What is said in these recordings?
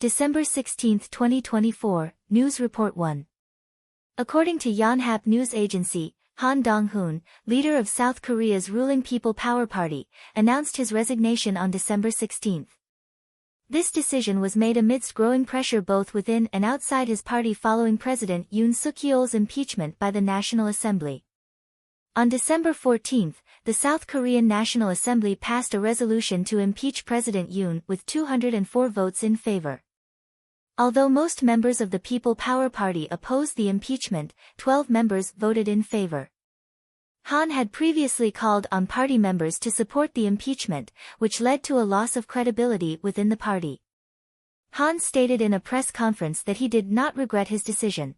December 16, 2024, News Report 1. According to Yonhap News Agency, Han Dong-hoon, leader of South Korea's ruling People Power Party, announced his resignation on December 16. This decision was made amidst growing pressure both within and outside his party following President Yoon Suk-yeol's impeachment by the National Assembly. On December 14, the South Korean National Assembly passed a resolution to impeach President Yoon with 204 votes in favor. Although most members of the People Power Party opposed the impeachment, 12 members voted in favor. Han had previously called on party members to support the impeachment, which led to a loss of credibility within the party. Han stated in a press conference that he did not regret his decision.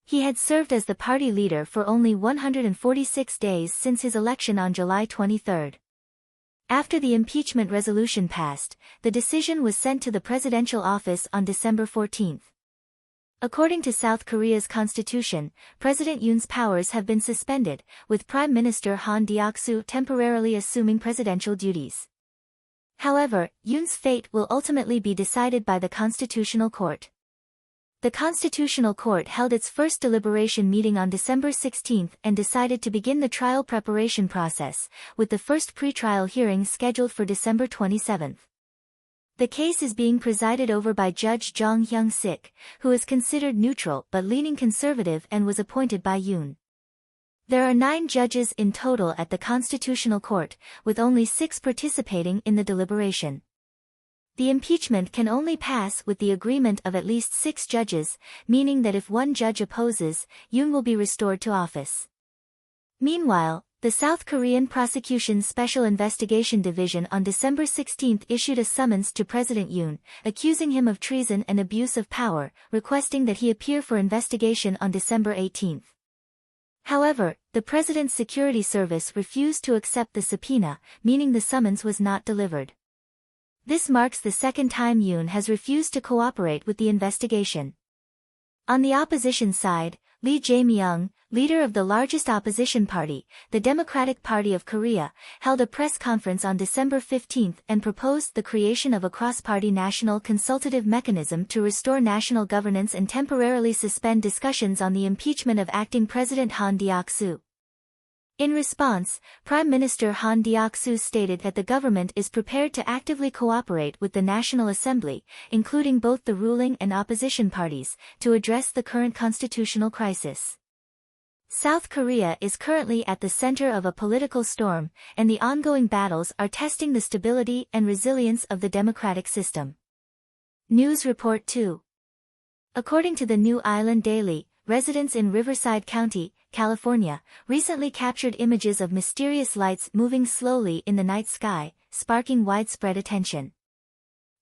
He had served as the party leader for only 146 days since his election on July 23. After the impeachment resolution passed, the decision was sent to the presidential office on December 14. According to South Korea's constitution, President Yoon's powers have been suspended, with Prime Minister Han Deok-soo temporarily assuming presidential duties. However, Yoon's fate will ultimately be decided by the Constitutional Court. The Constitutional Court held its first deliberation meeting on December 16 and decided to begin the trial preparation process, with the first pre-trial hearing scheduled for December 27. The case is being presided over by Judge Jong Hyung-sik, who is considered neutral but leaning conservative and was appointed by Yoon. There are 9 judges in total at the Constitutional Court, with only 6 participating in the deliberation. The impeachment can only pass with the agreement of at least 6 judges, meaning that if one judge opposes, Yoon will be restored to office. Meanwhile, the South Korean Prosecution's Special Investigation Division on December 16 issued a summons to President Yoon, accusing him of treason and abuse of power, requesting that he appear for investigation on December 18. However, the President's Security Service refused to accept the subpoena, meaning the summons was not delivered. This marks the second time Yoon has refused to cooperate with the investigation. On the opposition side, Lee Jae-myung, leader of the largest opposition party, the Democratic Party of Korea, held a press conference on December 15 and proposed the creation of a cross-party national consultative mechanism to restore national governance and temporarily suspend discussions on the impeachment of acting President Han Deok-soo. In response, Prime Minister Han Deok-soo stated that the government is prepared to actively cooperate with the National Assembly, including both the ruling and opposition parties, to address the current constitutional crisis. South Korea is currently at the center of a political storm, and the ongoing battles are testing the stability and resilience of the democratic system. News Report 2. According to the New Island Daily, residents in Riverside County, California, recently captured images of mysterious lights moving slowly in the night sky, sparking widespread attention.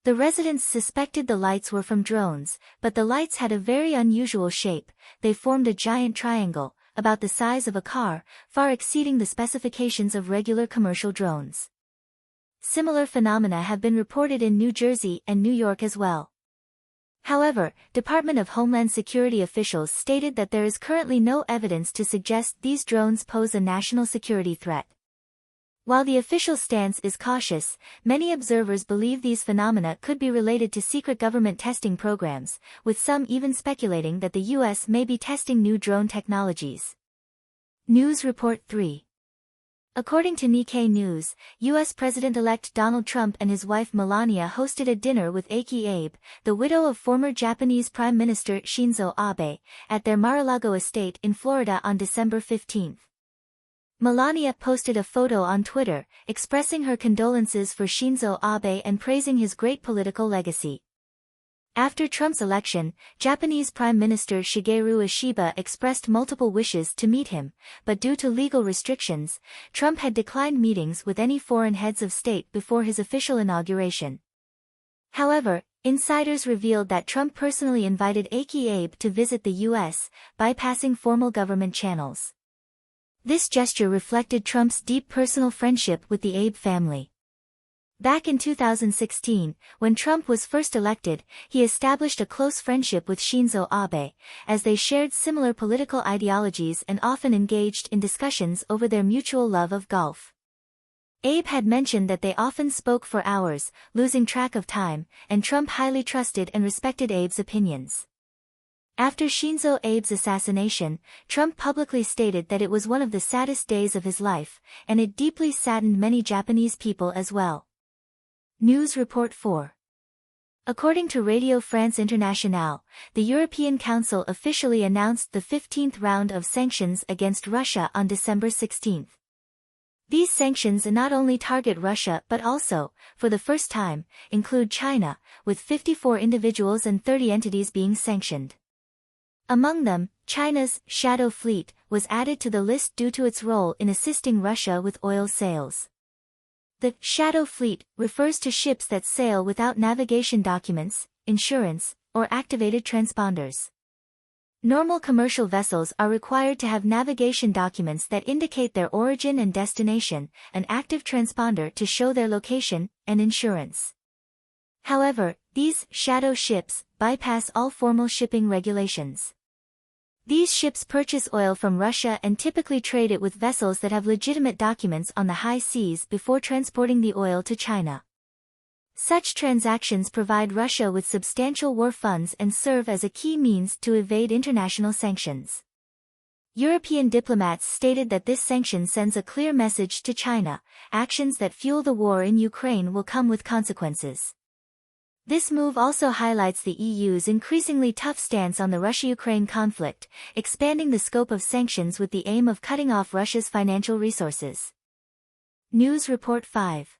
The residents suspected the lights were from drones, but the lights had a very unusual shape. They formed a giant triangle, about the size of a car, far exceeding the specifications of regular commercial drones. Similar phenomena have been reported in New Jersey and New York as well. However, Department of Homeland Security officials stated that there is currently no evidence to suggest these drones pose a national security threat. While the official stance is cautious, many observers believe these phenomena could be related to secret government testing programs, with some even speculating that the U.S. may be testing new drone technologies. News Report 3. According to Nikkei News, U.S. President-elect Donald Trump and his wife Melania hosted a dinner with Aiki Abe, the widow of former Japanese Prime Minister Shinzo Abe, at their Mar-a-Lago estate in Florida on December 15. Melania posted a photo on Twitter, expressing her condolences for Shinzo Abe and praising his great political legacy. After Trump's election, Japanese Prime Minister Shigeru Ishiba expressed multiple wishes to meet him, but due to legal restrictions, Trump had declined meetings with any foreign heads of state before his official inauguration. However, insiders revealed that Trump personally invited Aiki Abe to visit the U.S., bypassing formal government channels. This gesture reflected Trump's deep personal friendship with the Abe family. Back in 2016, when Trump was first elected, he established a close friendship with Shinzo Abe, as they shared similar political ideologies and often engaged in discussions over their mutual love of golf. Abe had mentioned that they often spoke for hours, losing track of time, and Trump highly trusted and respected Abe's opinions. After Shinzo Abe's assassination, Trump publicly stated that it was one of the saddest days of his life, and it deeply saddened many Japanese people as well. News Report 4. According to Radio France Internationale, the European Council officially announced the 15th round of sanctions against Russia on December 16. These sanctions not only target Russia but also, for the first time, include China, with 54 individuals and 30 entities being sanctioned. Among them, China's Shadow Fleet was added to the list due to its role in assisting Russia with oil sales. The Shadow Fleet refers to ships that sail without navigation documents, insurance, or activated transponders. Normal commercial vessels are required to have navigation documents that indicate their origin and destination, an active transponder to show their location, and insurance. However, these shadow ships bypass all formal shipping regulations. These ships purchase oil from Russia and typically trade it with vessels that have legitimate documents on the high seas before transporting the oil to China. Such transactions provide Russia with substantial war funds and serve as a key means to evade international sanctions. European diplomats stated that this sanction sends a clear message to China: actions that fuel the war in Ukraine will come with consequences. This move also highlights the EU's increasingly tough stance on the Russia-Ukraine conflict, expanding the scope of sanctions with the aim of cutting off Russia's financial resources. News Report 5.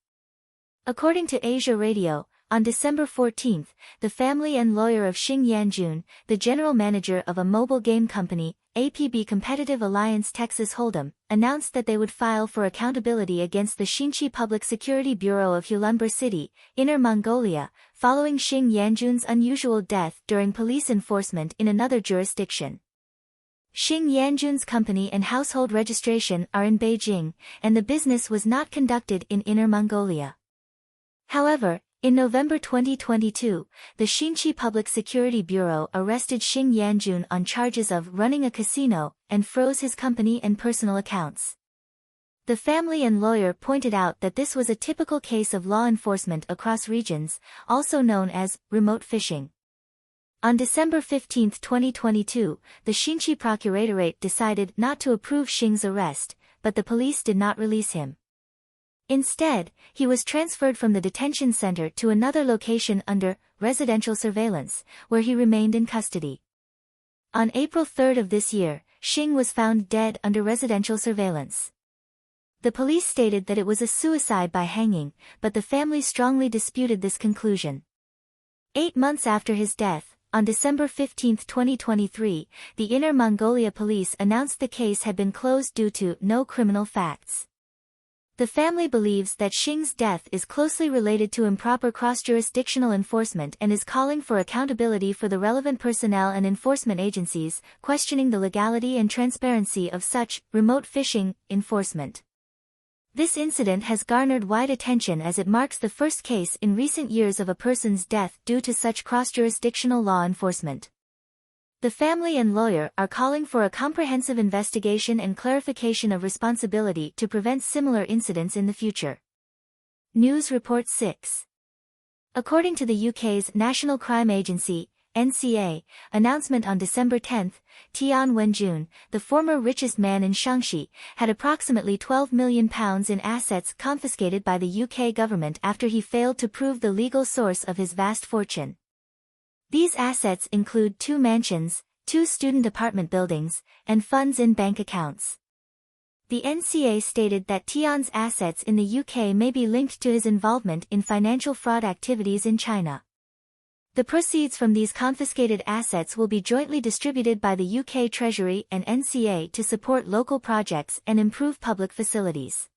According to Asia Radio, on December 14, the family and lawyer of Xing Yanjun, the general manager of a mobile game company, APB Competitive Alliance Texas Hold'em, announced that they would file for accountability against the Shinchi Public Security Bureau of Hulunbuir City, Inner Mongolia, following Xing Yanjun's unusual death during police enforcement in another jurisdiction. Xing Yanjun's company and household registration are in Beijing, and the business was not conducted in Inner Mongolia. However, in November 2022, the Shinchi Public Security Bureau arrested Xing Yanjun on charges of running a casino and froze his company and personal accounts. The family and lawyer pointed out that this was a typical case of law enforcement across regions, also known as remote fishing. On December 15, 2022, the Shinchi Procuratorate decided not to approve Xing's arrest, but the police did not release him. Instead, he was transferred from the detention center to another location under residential surveillance, where he remained in custody. On April 3 of this year, Xing was found dead under residential surveillance. The police stated that it was a suicide by hanging, but the family strongly disputed this conclusion. 8 months after his death, on December 15, 2023, the Inner Mongolia police announced the case had been closed due to no criminal facts. The family believes that Xing's death is closely related to improper cross-jurisdictional enforcement and is calling for accountability for the relevant personnel and enforcement agencies, questioning the legality and transparency of such remote fishing enforcement. This incident has garnered wide attention as it marks the first case in recent years of a person's death due to such cross-jurisdictional law enforcement. The family and lawyer are calling for a comprehensive investigation and clarification of responsibility to prevent similar incidents in the future. News Report 6. According to the UK's National Crime Agency, NCA, announcement on December 10, Tian Wenjun, the former richest man in Shaanxi, had approximately £12 million in assets confiscated by the UK government after he failed to prove the legal source of his vast fortune. These assets include 2 mansions, 2 student apartment buildings, and funds in bank accounts. The NCA stated that Tian's assets in the UK may be linked to his involvement in financial fraud activities in China. The proceeds from these confiscated assets will be jointly distributed by the UK Treasury and NCA to support local projects and improve public facilities.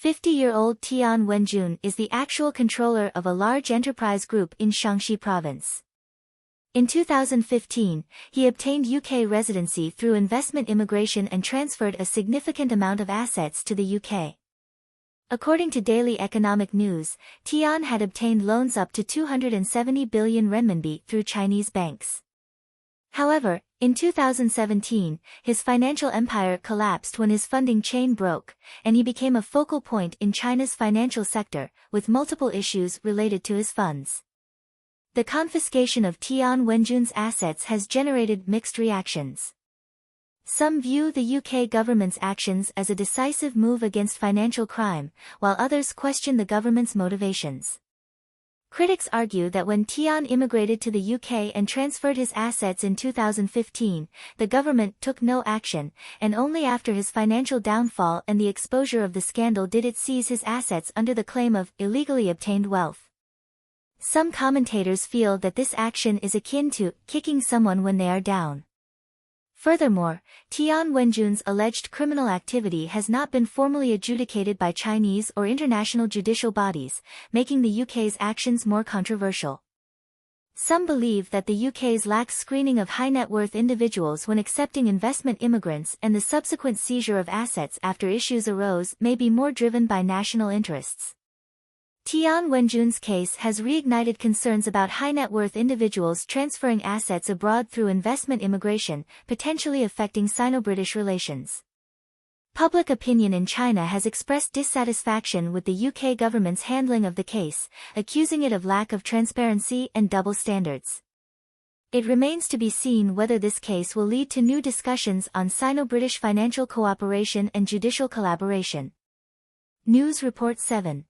50-year-old Tian Wenjun is the actual controller of a large enterprise group in Shaanxi province. In 2015, he obtained UK residency through investment immigration and transferred a significant amount of assets to the UK. According to Daily Economic News, Tian had obtained loans up to 270 billion renminbi through Chinese banks. However, In 2017, his financial empire collapsed when his funding chain broke, and he became a focal point in China's financial sector, with multiple issues related to his funds. The confiscation of Tian Wenjun's assets has generated mixed reactions. Some view the UK government's actions as a decisive move against financial crime, while others question the government's motivations. Critics argue that when Tian immigrated to the UK and transferred his assets in 2015, the government took no action, and only after his financial downfall and the exposure of the scandal did it seize his assets under the claim of illegally obtained wealth. Some commentators feel that this action is akin to kicking someone when they are down. Furthermore, Tian Wenjun's alleged criminal activity has not been formally adjudicated by Chinese or international judicial bodies, making the UK's actions more controversial. Some believe that the UK's lax screening of high-net-worth individuals when accepting investment immigrants and the subsequent seizure of assets after issues arose may be more driven by national interests. Tian Wenjun's case has reignited concerns about high-net-worth individuals transferring assets abroad through investment immigration, potentially affecting Sino-British relations. Public opinion in China has expressed dissatisfaction with the UK government's handling of the case, accusing it of lack of transparency and double standards. It remains to be seen whether this case will lead to new discussions on Sino-British financial cooperation and judicial collaboration. News Report 7.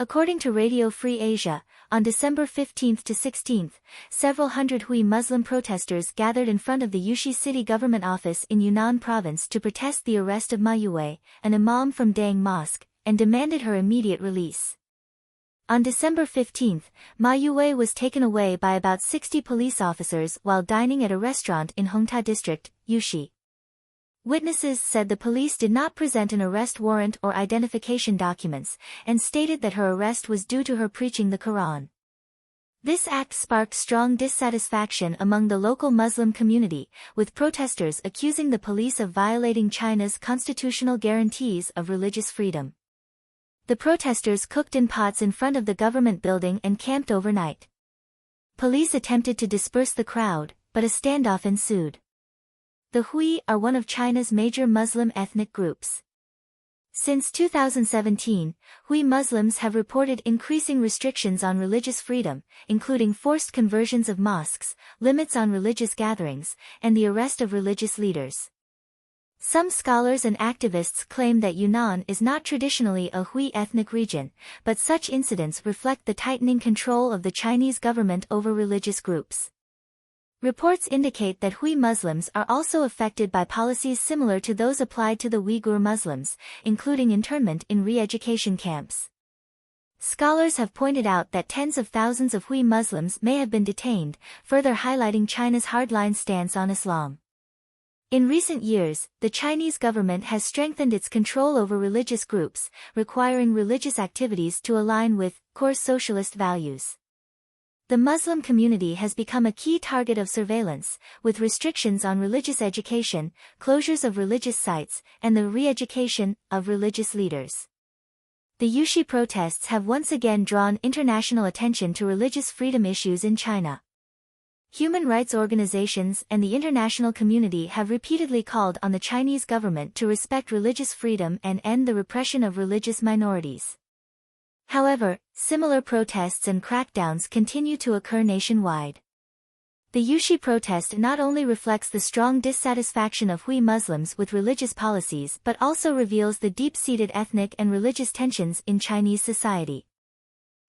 According to Radio Free Asia, on December 15 to 16, several hundred Hui Muslim protesters gathered in front of the Yuxi City Government Office in Yunnan Province to protest the arrest of Ma Yue, an imam from Dang Mosque, and demanded her immediate release. On December 15, Ma Yue was taken away by about 60 police officers while dining at a restaurant in Hongta District, Yuxi. Witnesses said the police did not present an arrest warrant or identification documents, and stated that her arrest was due to her preaching the Quran. This act sparked strong dissatisfaction among the local Muslim community, with protesters accusing the police of violating China's constitutional guarantees of religious freedom. The protesters cooked in pots in front of the government building and camped overnight. Police attempted to disperse the crowd, but a standoff ensued. The Hui are one of China's major Muslim ethnic groups. Since 2017, Hui Muslims have reported increasing restrictions on religious freedom, including forced conversions of mosques, limits on religious gatherings, and the arrest of religious leaders. Some scholars and activists claim that Yunnan is not traditionally a Hui ethnic region, but such incidents reflect the tightening control of the Chinese government over religious groups. Reports indicate that Hui Muslims are also affected by policies similar to those applied to the Uyghur Muslims, including internment in re-education camps. Scholars have pointed out that tens of thousands of Hui Muslims may have been detained, further highlighting China's hardline stance on Islam. In recent years, the Chinese government has strengthened its control over religious groups, requiring religious activities to align with core socialist values. The Muslim community has become a key target of surveillance, with restrictions on religious education, closures of religious sites, and the re-education of religious leaders. The Yuxi protests have once again drawn international attention to religious freedom issues in China. Human rights organizations and the international community have repeatedly called on the Chinese government to respect religious freedom and end the repression of religious minorities. However, similar protests and crackdowns continue to occur nationwide. The Yuxi protest not only reflects the strong dissatisfaction of Hui Muslims with religious policies but also reveals the deep-seated ethnic and religious tensions in Chinese society.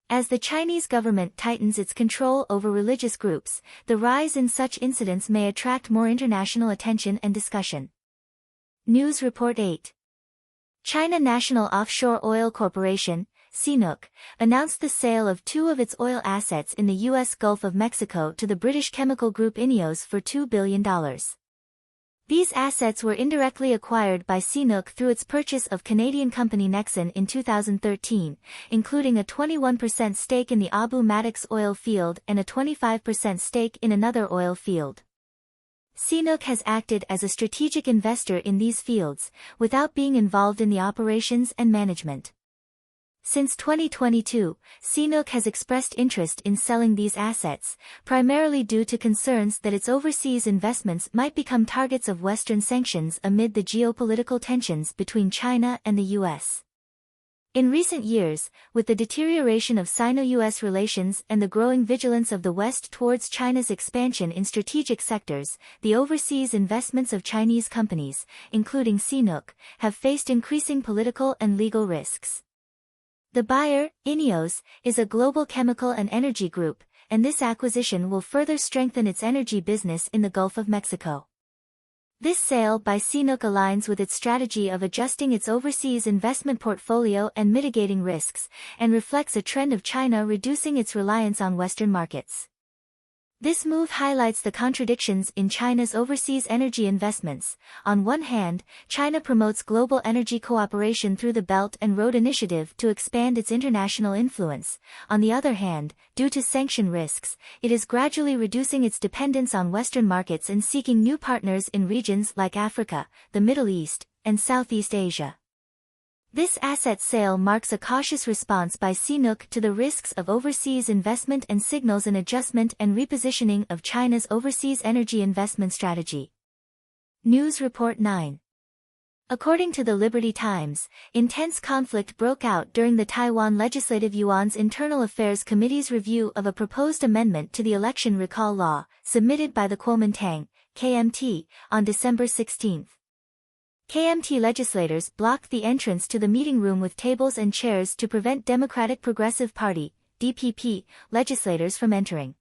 As the Chinese government tightens its control over religious groups, the rise in such incidents may attract more international attention and discussion. News Report 8. China National Offshore Oil Corporation, CNOOC, announced the sale of two of its oil assets in the U.S. Gulf of Mexico to the British chemical group INEOS for $2 billion. These assets were indirectly acquired by CNOOC through its purchase of Canadian company Nexen in 2013, including a 21% stake in the Abu Maddox oil field and a 25% stake in another oil field. CNOOC has acted as a strategic investor in these fields, without being involved in the operations and management. Since 2022, CNOOC has expressed interest in selling these assets, primarily due to concerns that its overseas investments might become targets of Western sanctions amid the geopolitical tensions between China and the U.S. In recent years, with the deterioration of Sino-US relations and the growing vigilance of the West towards China's expansion in strategic sectors, the overseas investments of Chinese companies, including CNOOC, have faced increasing political and legal risks. The buyer, INEOS, is a global chemical and energy group, and this acquisition will further strengthen its energy business in the Gulf of Mexico. This sale by CNOOC aligns with its strategy of adjusting its overseas investment portfolio and mitigating risks, and reflects a trend of China reducing its reliance on Western markets. This move highlights the contradictions in China's overseas energy investments. On one hand, China promotes global energy cooperation through the Belt and Road Initiative to expand its international influence. On the other hand, due to sanction risks, it is gradually reducing its dependence on Western markets and seeking new partners in regions like Africa, the Middle East, and Southeast Asia. This asset sale marks a cautious response by CNOOC to the risks of overseas investment and signals an adjustment and repositioning of China's overseas energy investment strategy. News Report 9. According to the Liberty Times, intense conflict broke out during the Taiwan Legislative Yuan's Internal Affairs Committee's review of a proposed amendment to the election recall law, submitted by the Kuomintang, KMT, on December 16. KMT legislators blocked the entrance to the meeting room with tables and chairs to prevent Democratic Progressive Party, DPP, legislators from entering.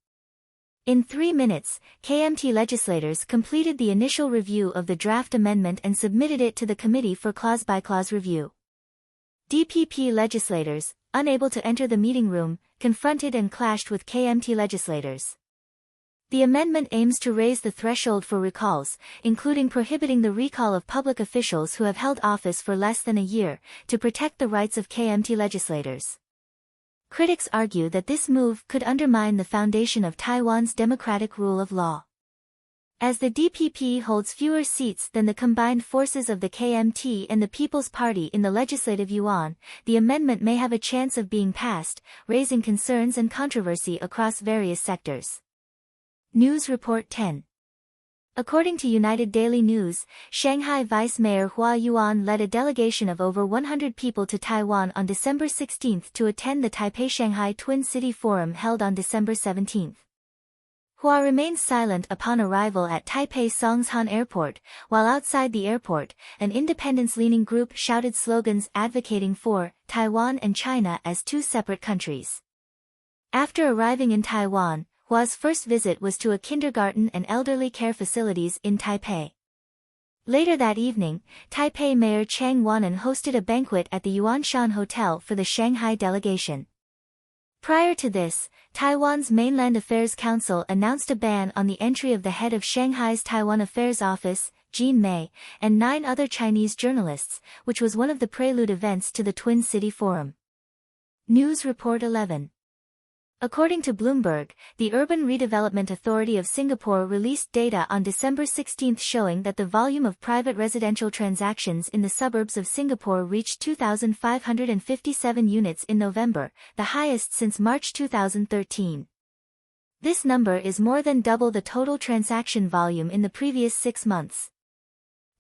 In 3 minutes, KMT legislators completed the initial review of the draft amendment and submitted it to the committee for clause-by-clause review. DPP legislators, unable to enter the meeting room, confronted and clashed with KMT legislators. The amendment aims to raise the threshold for recalls, including prohibiting the recall of public officials who have held office for less than a year, to protect the rights of KMT legislators. Critics argue that this move could undermine the foundation of Taiwan's democratic rule of law. As the DPP holds fewer seats than the combined forces of the KMT and the People's Party in the Legislative Yuan, the amendment may have a chance of being passed, raising concerns and controversy across various sectors. News Report 10. According to United Daily News, Shanghai Vice Mayor Hua Yuan led a delegation of over 100 people to Taiwan on December 16 to attend the Taipei-Shanghai Twin City Forum held on December 17. Hua remained silent upon arrival at Taipei Songshan Airport, while outside the airport, an independence-leaning group shouted slogans advocating for Taiwan and China as two separate countries. After arriving in Taiwan, Hua's first visit was to a kindergarten and elderly care facilities in Taipei. Later that evening, Taipei Mayor Chang Wanan hosted a banquet at the Yuanshan Hotel for the Shanghai delegation. Prior to this, Taiwan's Mainland Affairs Council announced a ban on the entry of the head of Shanghai's Taiwan Affairs Office, Jean Mei, and 9 other Chinese journalists, which was one of the prelude events to the Twin City Forum. News Report 11. According to Bloomberg, the Urban Redevelopment Authority of Singapore released data on December 16 showing that the volume of private residential transactions in the suburbs of Singapore reached 2,557 units in November, the highest since March 2013. This number is more than double the total transaction volume in the previous 6 months.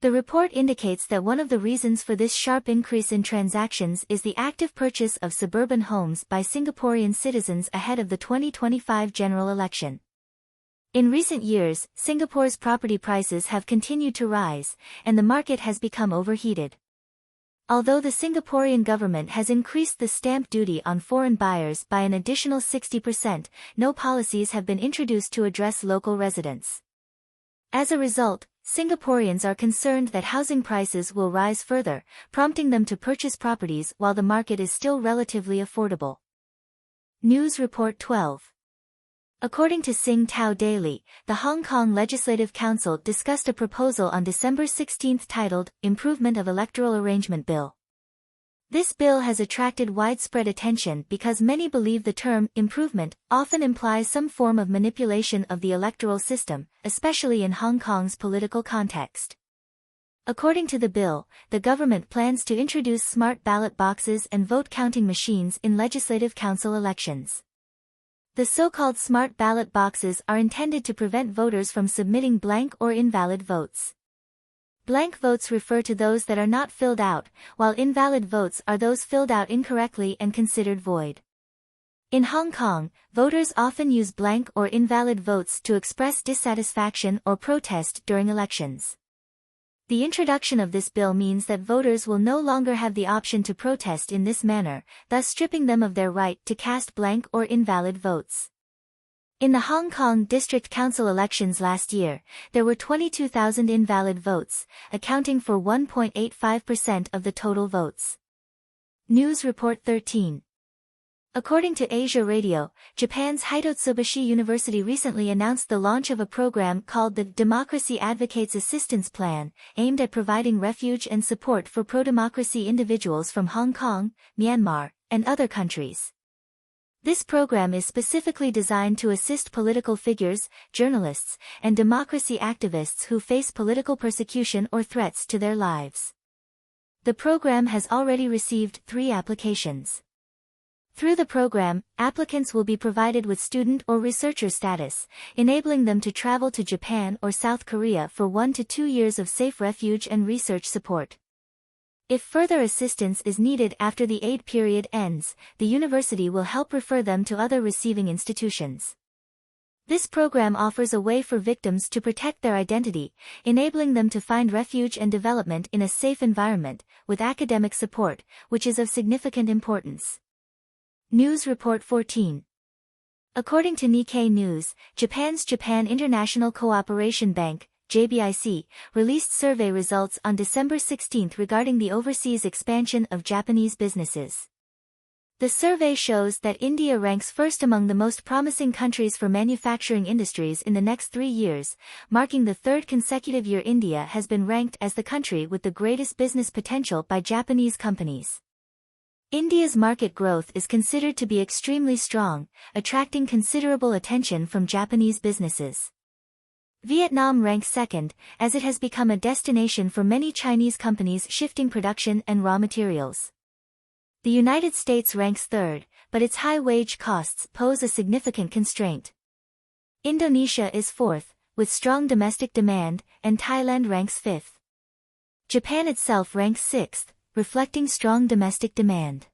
The report indicates that one of the reasons for this sharp increase in transactions is the active purchase of suburban homes by Singaporean citizens ahead of the 2025 general election. In recent years, Singapore's property prices have continued to rise, and the market has become overheated. Although the Singaporean government has increased the stamp duty on foreign buyers by an additional 60%, no policies have been introduced to address local residents. As a result, Singaporeans are concerned that housing prices will rise further, prompting them to purchase properties while the market is still relatively affordable. News Report 12. According to Sing Tao Daily, the Hong Kong Legislative Council discussed a proposal on December 16 titled, Improvement of Electoral Arrangement Bill. This bill has attracted widespread attention because many believe the term improvement often implies some form of manipulation of the electoral system, especially in Hong Kong's political context. According to the bill, the government plans to introduce smart ballot boxes and vote counting machines in legislative council elections. The so-called smart ballot boxes are intended to prevent voters from submitting blank or invalid votes. Blank votes refer to those that are not filled out, while invalid votes are those filled out incorrectly and considered void. In Hong Kong, voters often use blank or invalid votes to express dissatisfaction or protest during elections. The introduction of this bill means that voters will no longer have the option to protest in this manner, thus stripping them of their right to cast blank or invalid votes. In the Hong Kong District Council elections last year, there were 22,000 invalid votes, accounting for 1.85% of the total votes. News Report 13. According to Asia Radio, Japan's Hitotsubashi University recently announced the launch of a program called the Democracy Advocates Assistance Plan, aimed at providing refuge and support for pro-democracy individuals from Hong Kong, Myanmar, and other countries. This program is specifically designed to assist political figures, journalists, and democracy activists who face political persecution or threats to their lives. The program has already received 3 applications. Through the program, applicants will be provided with student or researcher status, enabling them to travel to Japan or South Korea for 1 to 2 years of safe refuge and research support. If further assistance is needed after the aid period ends, the university will help refer them to other receiving institutions. This program offers a way for victims to protect their identity, enabling them to find refuge and development in a safe environment, with academic support, which is of significant importance. News Report 14. According to Nikkei News, Japan's Japan International Cooperation Bank, JBIC, released survey results on December 16 regarding the overseas expansion of Japanese businesses. The survey shows that India ranks first among the most promising countries for manufacturing industries in the next 3 years, marking the 3rd consecutive year India has been ranked as the country with the greatest business potential by Japanese companies. India's market growth is considered to be extremely strong, attracting considerable attention from Japanese businesses. Vietnam ranks 2nd, as it has become a destination for many Chinese companies shifting production and raw materials. The United States ranks 3rd, but its high wage costs pose a significant constraint. Indonesia is 4th, with strong domestic demand, and Thailand ranks 5th. Japan itself ranks 6th, reflecting strong domestic demand.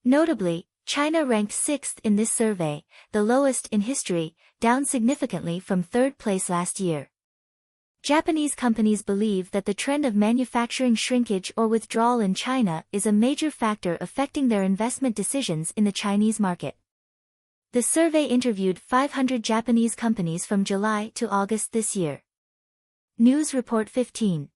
Notably, China ranked 6th in this survey, the lowest in history, down significantly from 3rd place last year. Japanese companies believe that the trend of manufacturing shrinkage or withdrawal in China is a major factor affecting their investment decisions in the Chinese market. The survey interviewed 500 Japanese companies from July to August this year. News Report 15.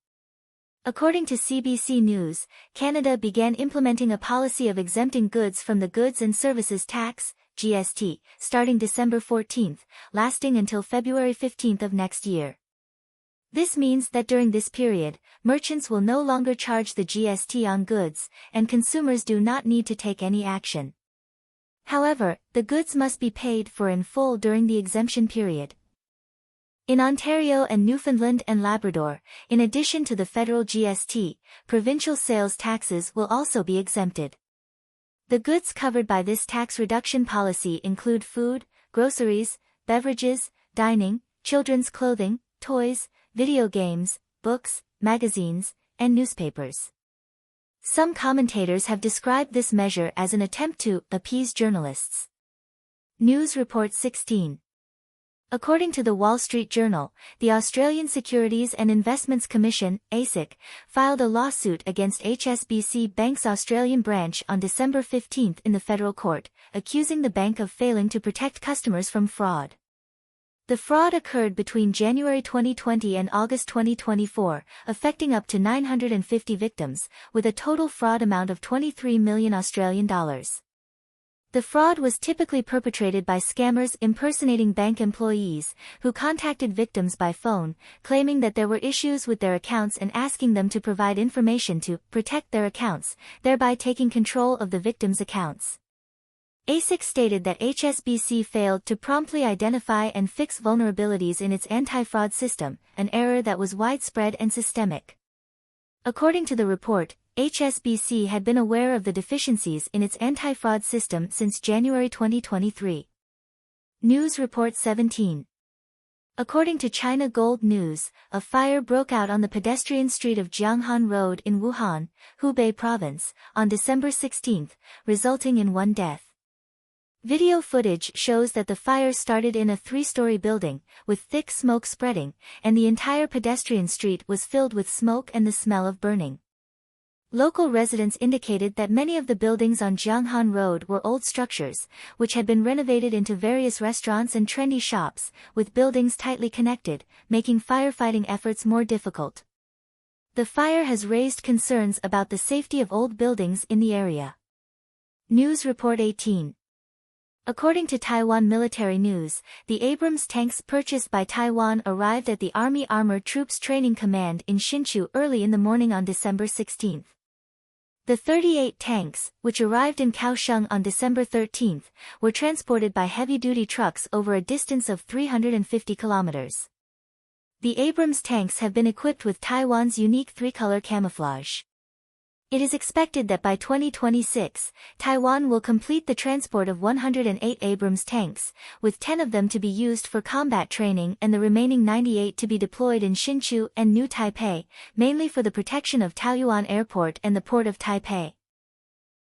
According to CBC News, Canada began implementing a policy of exempting goods from the Goods and Services Tax, GST, starting December 14, lasting until February 15 of next year. This means that during this period, merchants will no longer charge the GST on goods, and consumers do not need to take any action. However, the goods must be paid for in full during the exemption period. In Ontario and Newfoundland and Labrador, in addition to the federal GST, provincial sales taxes will also be exempted. The goods covered by this tax reduction policy include food, groceries, beverages, dining, children's clothing, toys, video games, books, magazines, and newspapers. Some commentators have described this measure as an attempt to appease journalists. News Report 16. According to the Wall Street Journal, the Australian Securities and Investments Commission, ASIC, filed a lawsuit against HSBC Bank's Australian branch on December 15 in the federal court, accusing the bank of failing to protect customers from fraud. The fraud occurred between January 2020 and August 2024, affecting up to 950 victims, with a total fraud amount of $23 million Australian dollars. The fraud was typically perpetrated by scammers impersonating bank employees, who contacted victims by phone, claiming that there were issues with their accounts and asking them to provide information to protect their accounts, thereby taking control of the victims' accounts. ASIC stated that HSBC failed to promptly identify and fix vulnerabilities in its anti-fraud system, an error that was widespread and systemic. According to the report, HSBC had been aware of the deficiencies in its anti-fraud system since January 2023. News Report 17. According to China Gold News, a fire broke out on the pedestrian street of Jianghan Road in Wuhan, Hubei Province, on December 16, resulting in one death. Video footage shows that the fire started in a three-story building, with thick smoke spreading, and the entire pedestrian street was filled with smoke and the smell of burning. Local residents indicated that many of the buildings on Jianghan Road were old structures, which had been renovated into various restaurants and trendy shops, with buildings tightly connected, making firefighting efforts more difficult. The fire has raised concerns about the safety of old buildings in the area. News Report 18. According to Taiwan military news, the Abrams tanks purchased by Taiwan arrived at the Army Armored Troops Training Command in Hsinchu early in the morning on December 16. The 38 tanks, which arrived in Kaohsiung on December 13, were transported by heavy-duty trucks over a distance of 350 kilometers. The Abrams tanks have been equipped with Taiwan's unique three-color camouflage. It is expected that by 2026, Taiwan will complete the transport of 108 Abrams tanks, with 10 of them to be used for combat training and the remaining 98 to be deployed in Hsinchu and New Taipei, mainly for the protection of Taoyuan Airport and the port of Taipei.